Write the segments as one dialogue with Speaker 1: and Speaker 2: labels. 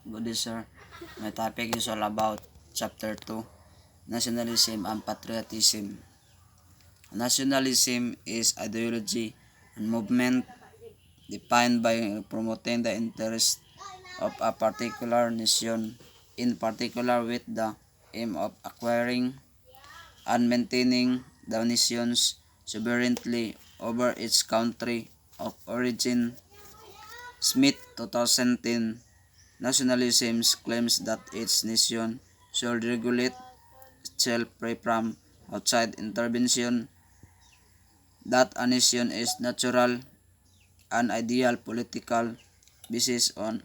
Speaker 1: Good day, sir. My topic is all about Chapter 2 Nationalism and Patriotism. Nationalism is ideology and movement defined by promoting the interest of a particular nation, in particular with the aim of acquiring and maintaining the nation's sovereignty over its country of origin. Smith, 2010. Nationalism claims that its nation should regulate itself free from outside intervention, that a nation is natural and ideal political basis on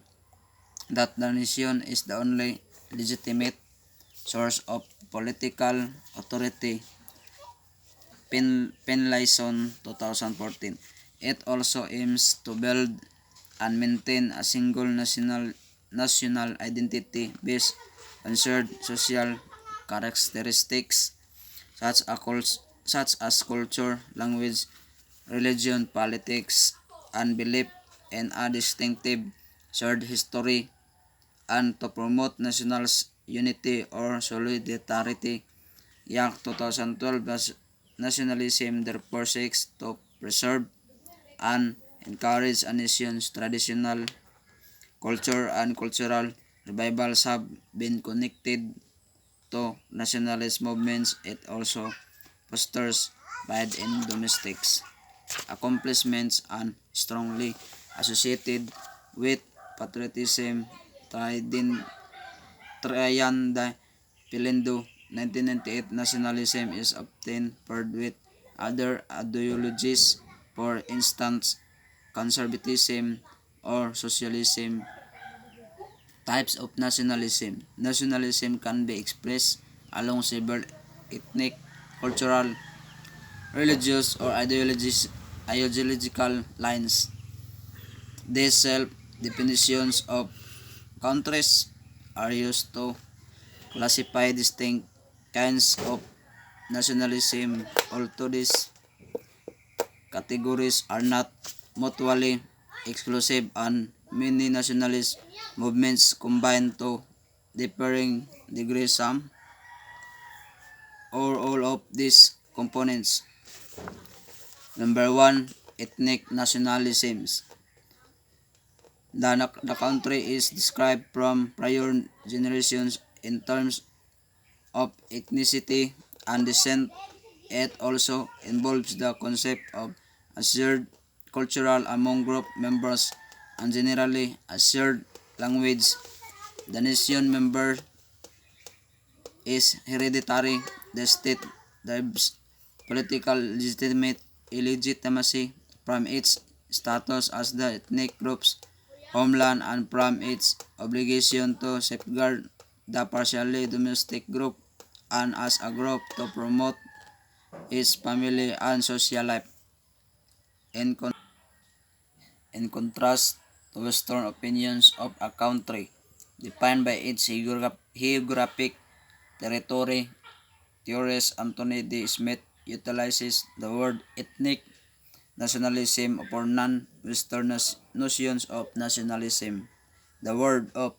Speaker 1: that the nation is the only legitimate source of political authority. Finlayson, 2014. It also aims to build and maintain a single national identity based on shared social characteristics such as culture, language, religion, politics, and belief in a distinctive shared history, and to promote national unity or solidarity. Young 2012 nationalism therefore seeks to preserve and encourage a nation's traditional culture, and cultural revivals have been connected to nationalist movements. It also fosters pride in domestic accomplishments and strongly associated with patriotism. Trayanda Pilindo, 1998. Nationalism is often paired with other ideologies, for instance, conservatism or socialism. Types of nationalism. Nationalism can be expressed along several ethnic, cultural, religious, or ideological lines. These self-definitions of countries are used to classify distinct kinds of nationalism, although these categories are not mutually exclusive, and many nationalist movements combine to differing degrees some or all of these components. Number 1. Ethnic nationalisms. The country is described from prior generations in terms of ethnicity and descent. It also involves the concept of a shared cultural among group members and generally a shared language. The nation member is hereditary. The state derives political legitimacy from its status as the ethnic group's homeland and from its obligation to safeguard the partially domestic group and as a group to promote its family and social life. In contrast to Western opinions of a country defined by its geographic territory, theorist Anthony D. Smith utilizes the word ethnic nationalism for non-Western notions of nationalism. The word of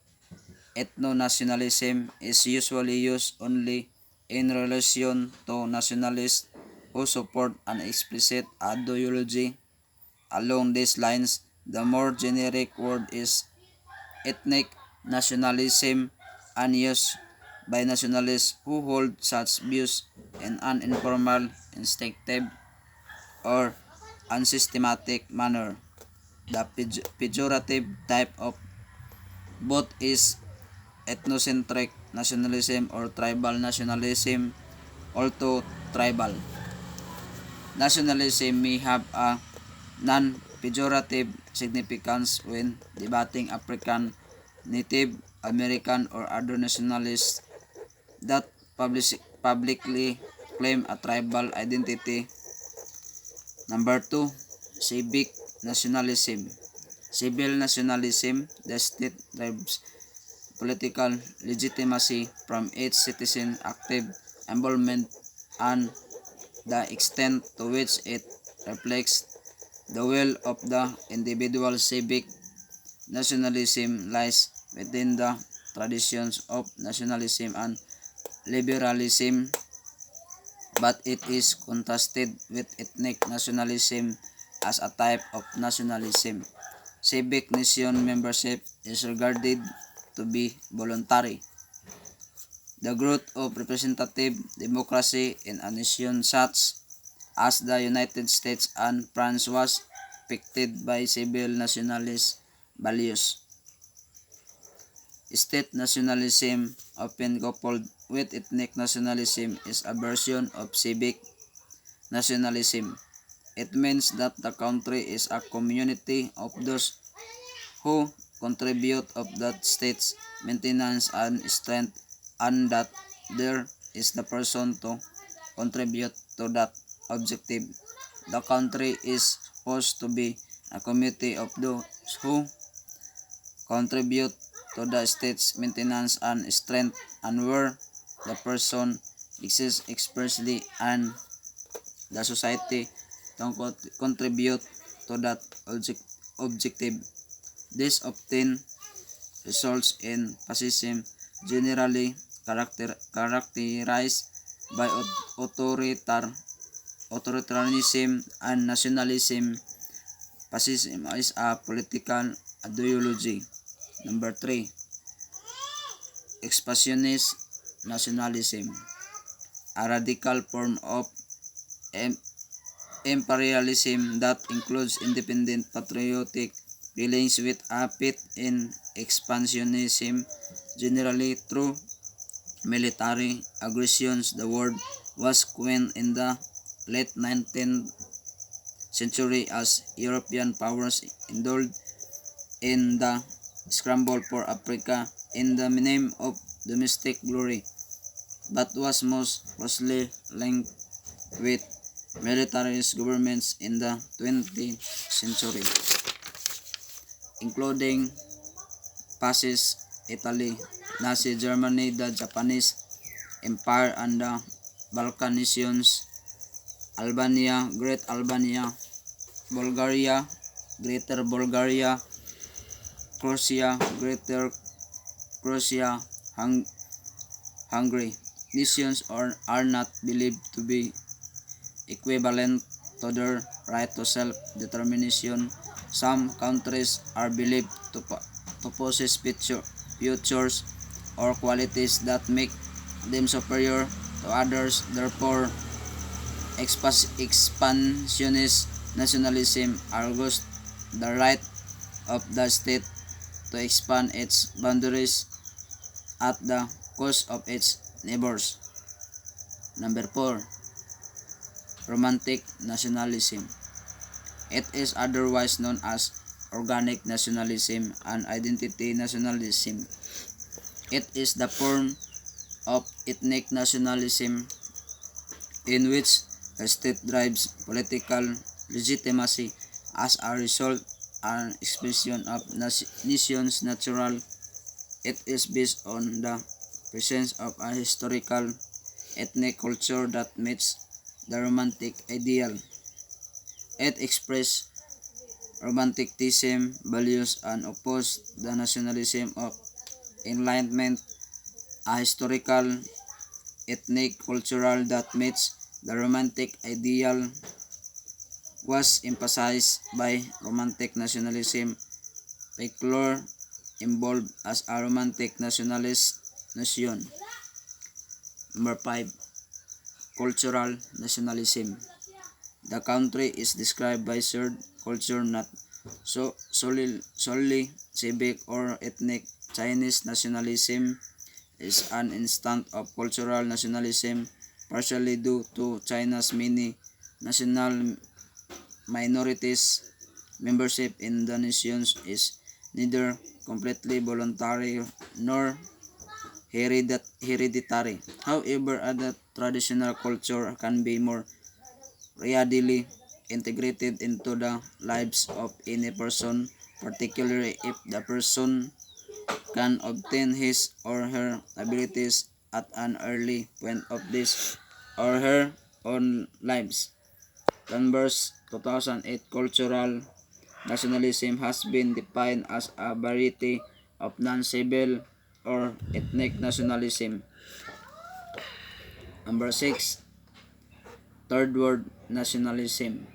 Speaker 1: ethno-nationalism is usually used only in relation to nationalists who support an explicit ideology. Along these lines, the more generic word is ethnic nationalism, and used by nationalists who hold such views in an informal, instinctive, or unsystematic manner. The pejorative type of both is ethnocentric nationalism or tribal nationalism, although tribal nationalism may have a non-pejorative significance when debating African, Native American, or other nationalists that publicly claim a tribal identity. Number 2. Civic nationalism. Civil nationalism, the state derives political legitimacy from its citizen active involvement and the extent to which it reflects the will of the individual. Civic nationalism lies within the traditions of nationalism and liberalism, but it is contrasted with ethnic nationalism as a type of nationalism. Civic nation membership is regarded to be voluntary. The growth of representative democracy in a nation such as the United States and France was affected by civil nationalist values. State nationalism, often coupled with ethnic nationalism, is a version of civic nationalism. It means that the country is a community of those who contribute of that state's maintenance and strength, and that there is the person to contribute to that objective. The country is supposed to be a community of those who contribute to the state's maintenance and strength, and where the person exists expressly and the society to contribute to that objective. This often results in fascism, generally characterized by authoritarianism and nationalism. Fascism is a political ideology. Number 3. Expansionist nationalism, a radical form of imperialism that includes independent patriotic feelings with a faith in expansionism, generally through military aggressions. The word was coined in the late 19th century as European powers indulged in the scramble for Africa in the name of domestic glory, but was most closely linked with militarist governments in the 20th century, including Fascist Italy, Nazi Germany, the Japanese Empire, and the Balkan nations, Albania, Great Albania, Bulgaria, Greater Bulgaria, Croatia, Greater Croatia, Hungary. Nations are not believed to be equivalent to their right to self-determination. Some countries are believed to possess features or qualities that make them superior to others. Therefore, expansionist nationalism argues the right of the state to expand its boundaries at the cost of its neighbors. Number 4. Romantic nationalism. It is otherwise known as organic nationalism and identity nationalism. It is the form of ethnic nationalism in which the state derives political legitimacy as a result and expression of nation's natural. It is based on the presence of a historical ethnic culture that meets the romantic ideal. It expresses romanticism values and opposes the nationalism of Enlightenment, a historical ethnic cultural that meets the romantic ideal was emphasized by romantic nationalism. Folklore involved as a romantic nationalist nation. Number 5. Cultural nationalism. The country is described by shared culture, not solely civic or ethnic. Chinese nationalism is an instance of cultural nationalism, partially due to China's many national minorities. Membership in the nations is neither completely voluntary nor hereditary. However, other traditional culture can be more readily integrated into the lives of any person, particularly if the person can obtain his or her abilities at an early point of his or her own lives. Canberra's 2008 cultural nationalism has been defined as a variety of non-civil or ethnic nationalism. Number 6, third world nationalism.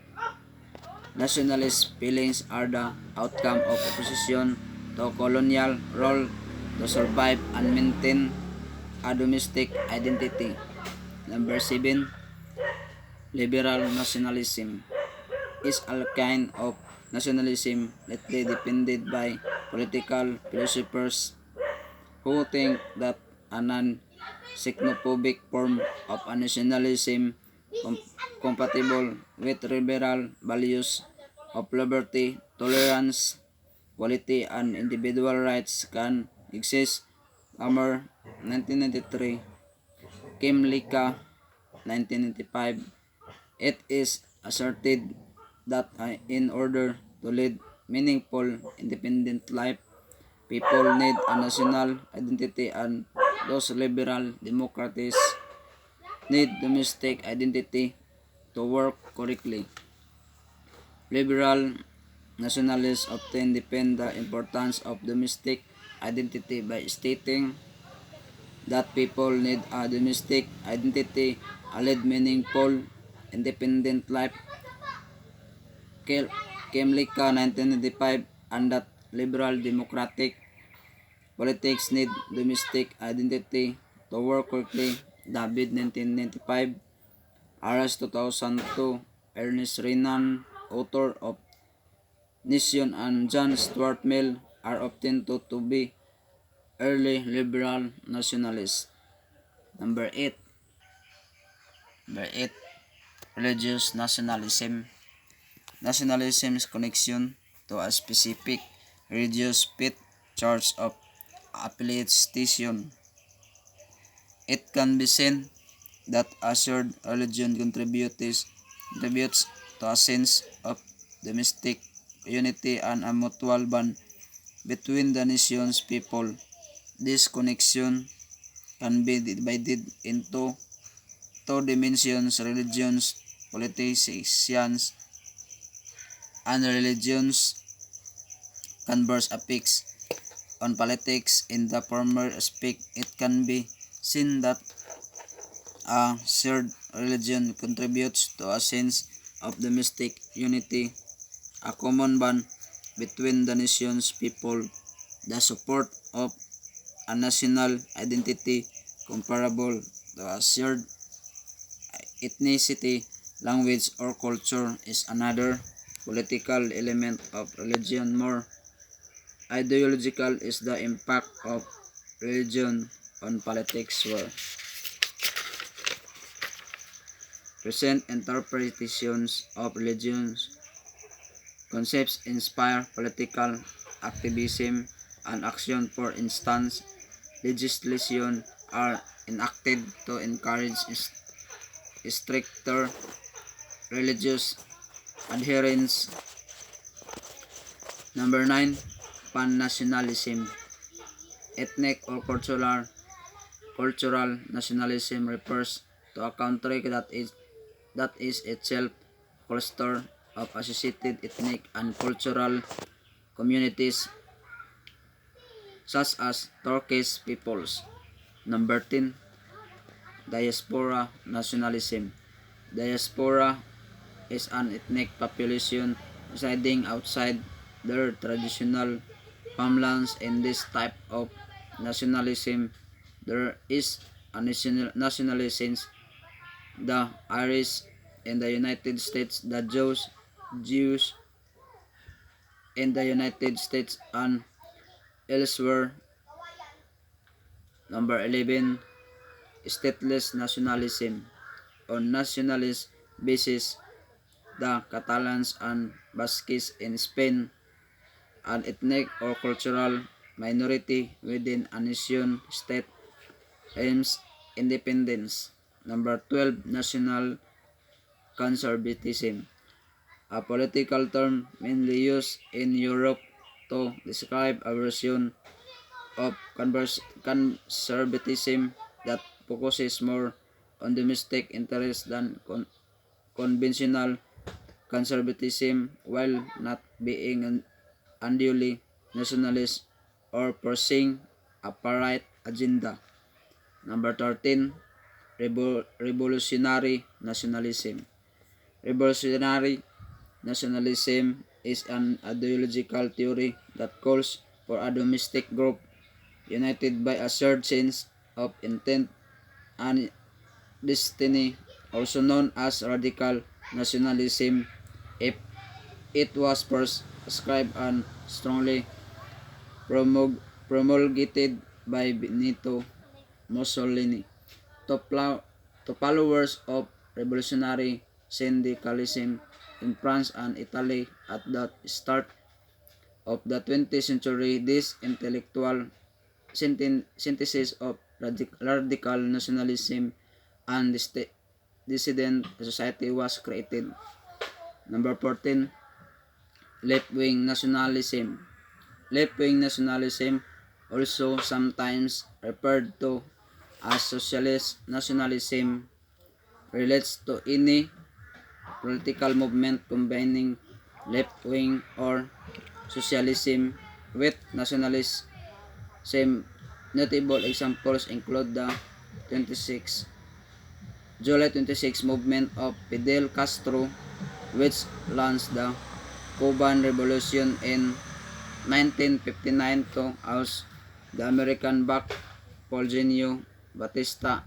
Speaker 1: Nationalist feelings are the outcome of opposition to colonial rule to survive and maintain a domestic identity. Number 7, liberal nationalism is a kind of nationalism lately defended by political philosophers who think that a non-xenophobic form of a nationalism com- compatible with liberal values of liberty, tolerance, equality, and individual rights can exist. Hammer, 1993, Kim Lika, 1995. It is asserted that in order to lead meaningful independent life, people need a national identity, and those liberal democracies need domestic identity to work correctly. Liberal nationalists often defend the importance of domestic identity by stating that people need a domestic identity to lead meaningful independent life. Kemlika 1995, and that liberal democratic politics need domestic identity to work correctly. David 1995, Aras 2002, Ernest Renan, author of Nation, and John Stuart Mill are often thought to be early liberal nationalists. Number 8. Number 8. Religious nationalism. Nationalism's connection to a specific religious faith, church of affiliation. It can be seen that a shared religion contributes to a sense of domestic unity and a mutual bond between the nation's people. This connection can be divided into two dimensions: religions, politicians, and religions converse affects on politics. In the former aspect, it can be seen that a shared religion contributes to a sense of domestic unity, a common bond between the nation's people, the support of a national identity comparable to a shared ethnicity, language, or culture is another. Political element of religion. More ideological is the impact of religion on politics, where recent interpretations of religions concepts inspire political activism and action. For instance, legislation are enacted to encourage stricter religious adherence. Number 9, pan-nationalism. Ethnic or cultural nationalism refers to a country that is itself a cluster of associated ethnic and cultural communities such as Turkish peoples. Number 10, diaspora nationalism. Diaspora is an ethnic population residing outside their traditional homelands. In this type of nationalism, there is a nationalism: the Irish in the United States, the Jews in the United States and elsewhere. Number 11, stateless nationalism. On nationalist basis, the Catalans and Basques in Spain, an ethnic or cultural minority within a nation state, aims independence. Number 12, national conservatism, a political term mainly used in Europe to describe a version of conservatism that focuses more on domestic interests than conventional conservatism, while not being unduly nationalist. or pursuing a right agenda. Number 13, revolutionary nationalism. Revolutionary nationalism is an ideological theory that calls for a domestic group united by a shared sense of intent and destiny, also known as radical nationalism. If it was first prescribed and strongly promulgated by Benito Mussolini to, to followers of revolutionary syndicalism in France and Italy at the start of the 20th century. This intellectual synthesis of radical nationalism and dissident society was created. Number 14, left-wing nationalism. Left-wing nationalism, also sometimes referred to as socialist nationalism, relates to any political movement combining left-wing or socialism with nationalism. Notable examples include the 26 July 26 movement of Fidel Castro, which launched the Cuban Revolution in 1959 to oust the American-backed Fulgencio Batista,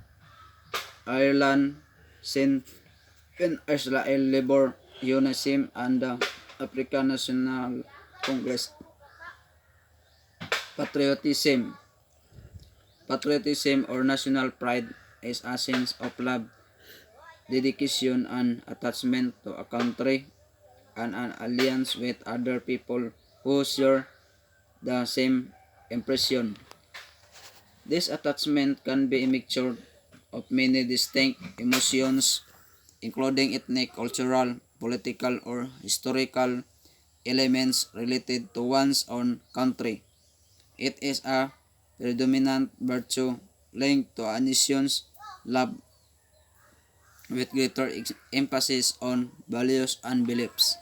Speaker 1: Ireland, Sin in Israel Labor Unionism, and the African National Congress. Patriotism. Patriotism or national pride is a sense of love, dedication, and attachment to a country and an alliance with other people who share the same impression. This attachment can be a mixture of many distinct emotions, including ethnic, cultural, political, or historical elements related to one's own country. It is a predominant virtue linked to a nation's love with greater emphasis on values and beliefs.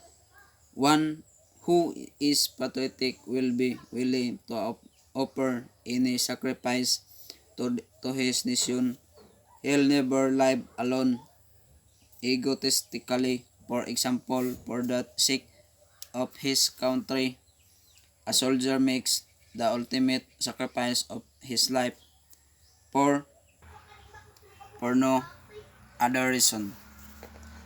Speaker 1: One who is patriotic will be willing to offer any sacrifice to his nation. He'll never live alone egotistically. For example, for the sake of his country, a soldier makes the ultimate sacrifice of his life for, for no other reason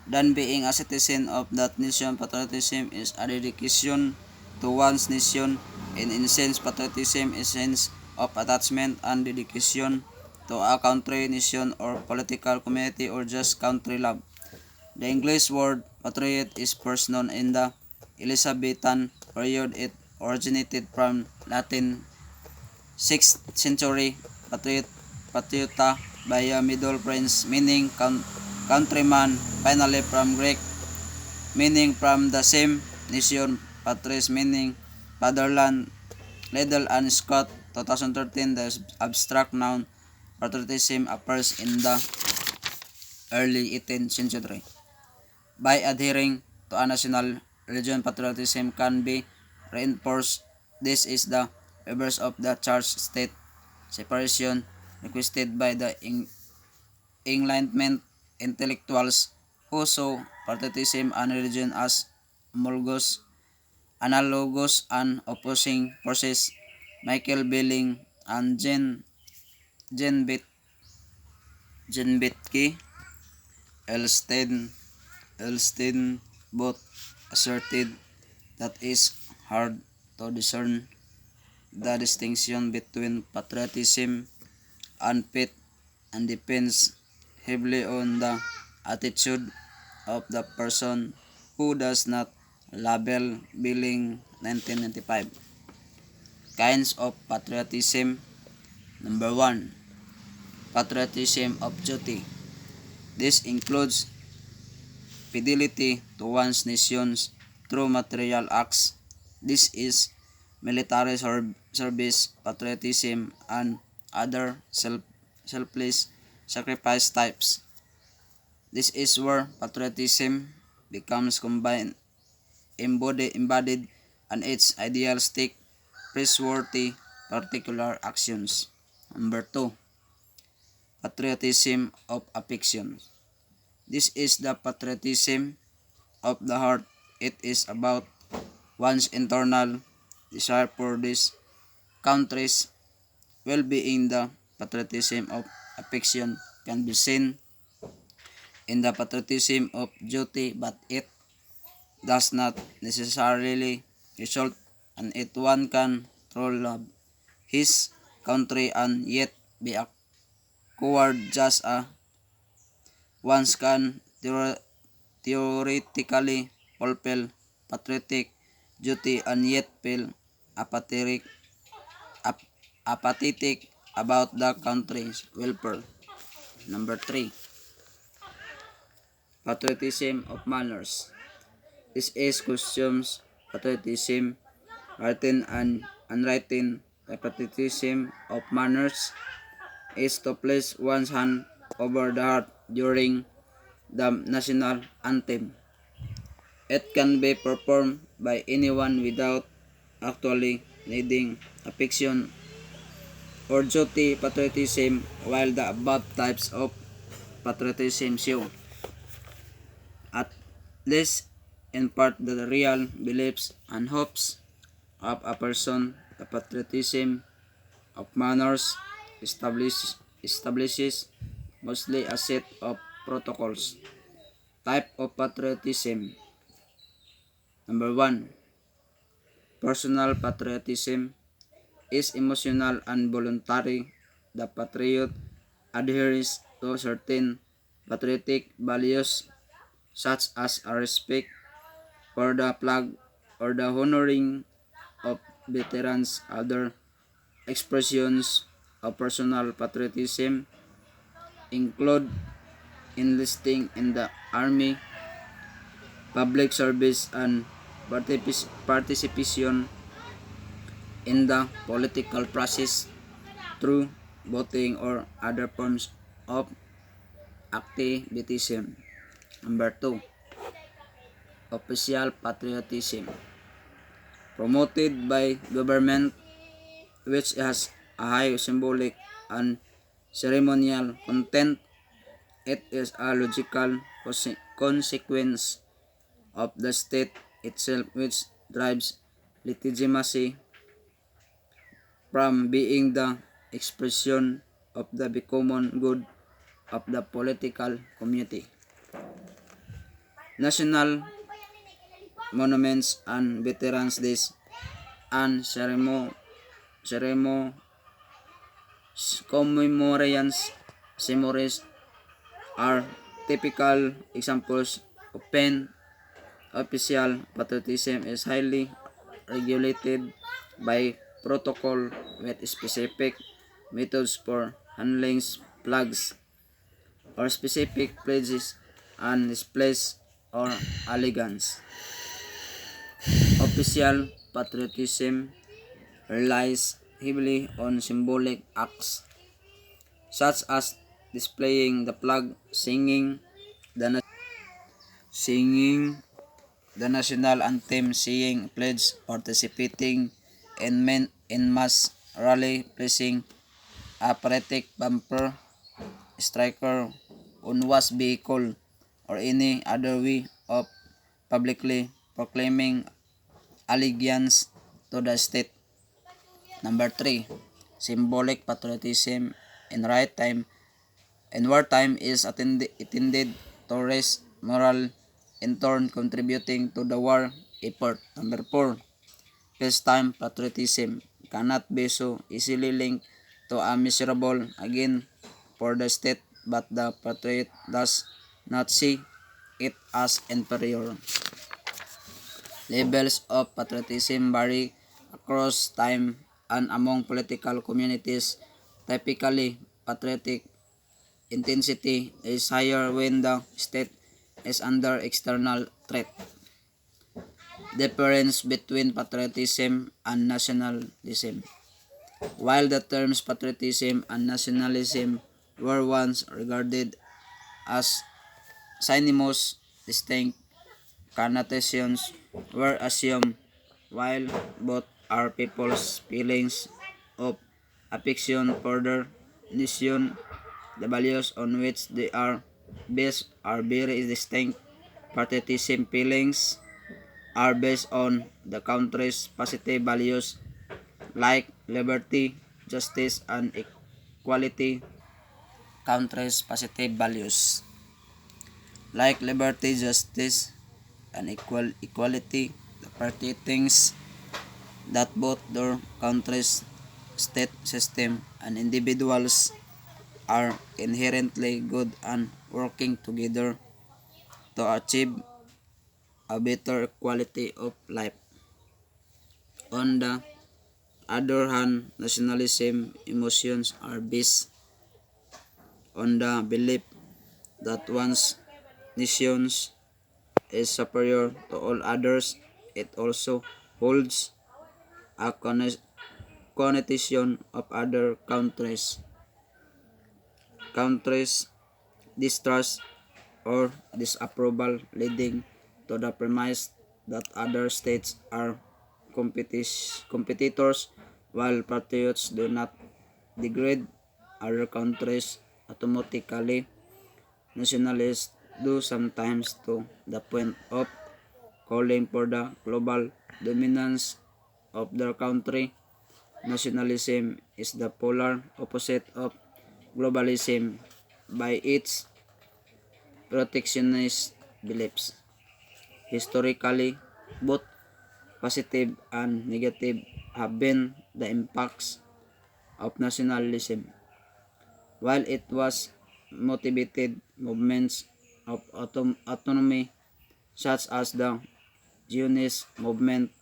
Speaker 1: than being a citizen of that nation. Patriotism is a dedication to one's nation. In essence, patriotism is a sense of attachment and dedication to a country, nation, or political community, or just country love. The English word patriot is first known in the Elizabethan period. It originated from Latin 6th century patriota by a Middle Prince, meaning countryman. Finally, from Greek, meaning from the same nation, patris, meaning fatherland. Liddell and Scott, 2013, the abstract noun patriotism appears in the early 18th century. By adhering to a national religion, patriotism can be reinforced. This is the reverse of the church-state separation requested by the Enlightenment intellectuals who saw patriotism and religion as analogous and opposing forces. Michael Billing and Jean Betke Elstein both asserted that it's hard to discern the distinction between patriotism and faith, and depends heavily on the attitude of the person who does not. Label Billing, 1995. Kinds of patriotism. Number 1. Patriotism of duty. This includes fidelity to one's nations through material acts. This is military service, patriotism, and other selfless sacrifice types. This is where patriotism becomes combined, embodied, and its idealistic, praiseworthy particular actions. Number 2. Patriotism of affection. This is the patriotism of the heart. It is about one's internal desire for this country's well-being. The patriotism of affection can be seen in the patriotism of duty, but it does not necessarily result in it. One can truly love his country and yet be a coward, just as one can theoretically fulfill patriotic duty and yet feel apathetic, apathetic about the country's welfare. Number 3. Patriotism of manners. This is customs patriotism, written and unwritten. The patriotism of manners is to place one's hand over the heart during the national anthem. It can be performed by anyone without actually needing affection or duty patriotism. While the above types of patriotism show, at least in part, the real beliefs and hopes of a person, the patriotism of manners establishes mostly a set of protocols. Type of patriotism. Number 1. Personal patriotism is emotional and voluntary. The patriot adheres to certain patriotic values such as a respect for the flag or the honoring of veterans. Other expressions of personal patriotism include enlisting in the army, public service, and participation in the political process through voting or other forms of activism. Number 2. Official patriotism. Promoted by government, which has a high symbolic and ceremonial content. It is a logical consequence of the state itself, which derives legitimacy from being the expression of the common good of the political community. National monuments and veterans days and commemorations are typical examples of when official patriotism is highly regulated by protocol with specific methods for handling flags or specific pledges and displays or elegance. Official patriotism relies heavily on symbolic acts such as displaying the flag, singing the national anthem, saying pledge, participating in mass rally, placing a patriotic bumper, striker on was vehicle, or any other way of publicly proclaiming allegiance to the state. Number 3. Symbolic patriotism in wartime is intended to raise moral, in turn contributing to the war effort. Number 4. Peacetime patriotism cannot be so easily linked to a miserable again for the state, but the patriot does not see it as inferior. Levels of patriotism vary across time and among political communities. Typically, patriotic intensity is higher when the state is under external threat. Difference between patriotism and nationalism. While the terms patriotism and nationalism were once regarded as synonymous, distinct connotations were assumed. While both are people's feelings affection for their nation. The values on which they are based are very distinct. Patriotism feelings are based on the country's positive values like liberty, justice, and equality. Country's positive values like liberty, justice, and equality. The party thinks that both their country's state system and individuals are inherently good and working together to achieve a better quality of life. On the other hand, nationalism emotions are based on the belief that one's nation is superior to all others. It also holds a connotation of other countries' distrust or disapproval, leading to the premise that other states are competitors, while patriots do not degrade other countries automatically. Nationalists do sometimes to the point of calling for the global dominance of their country. Nationalism is the polar opposite of globalism by its protectionist beliefs. Historically, both positive and negative have been the impacts of nationalism. While it was motivated movements of autonomy such as the Zionist movement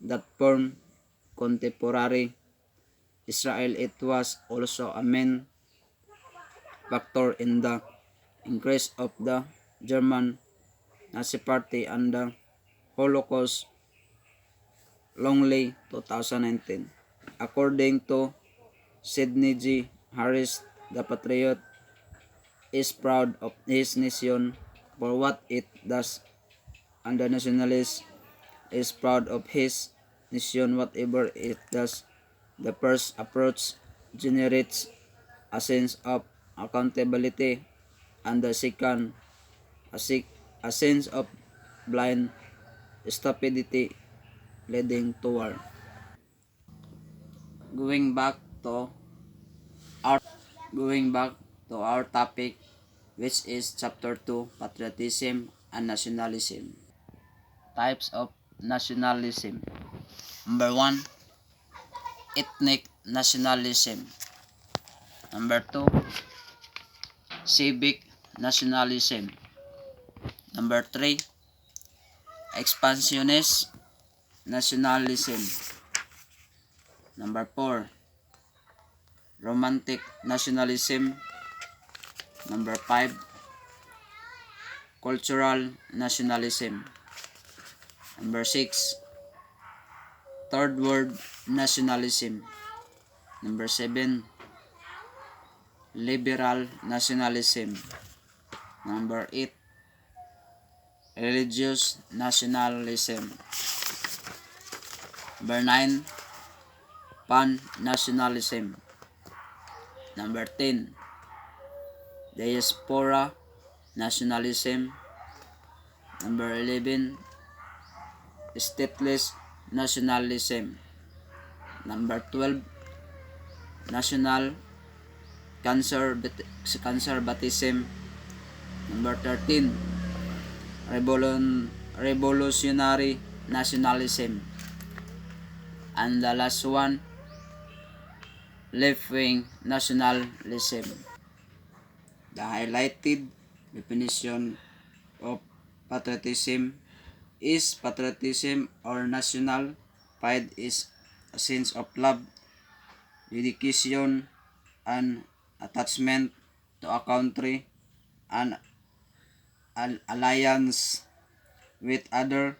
Speaker 1: that formed contemporary Israel, it was also a main factor in the increase of the German Nazi Party and the Holocaust Longley 2019. According to Sidney G. Harris, the patriot is proud of his nation for what it does, and the nationalist is proud of his nation whatever it does. The first approach generates a sense of accountability, and the second a sense of blind stupidity leading to war. Going back to our going back to our topic, which is chapter 2, patriotism and nationalism. Types of nationalism. Number 1, ethnic nationalism. Number 2, civic nationalism. Number 3, expansionist nationalism. Number 4, romantic nationalism. Number 5, cultural nationalism. Number 6, third world nationalism. Number 7, liberal nationalism. Number 8, religious nationalism. Number 9, pan-nationalism. Number 10, diaspora nationalism. Number 11, stateless nationalism. Number 12, national conservatism. Number 13, revolutionary nationalism. And the last one, left-wing nationalism. The highlighted definition of patriotism is patriotism or national pride is a sense of love, dedication, and attachment to a country and an alliance with other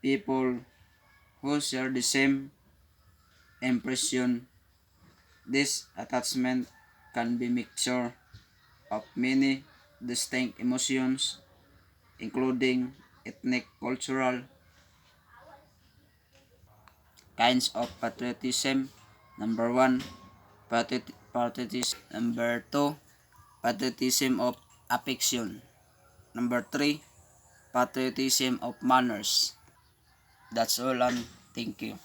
Speaker 1: people who share the same impression. This attachment can be mixture of many distinct emotions, including ethnic, cultural kinds of patriotism. Number 1, Patriotism. Number 2, patriotism of affection. Number 3, patriotism of manners. That's all, and thank you.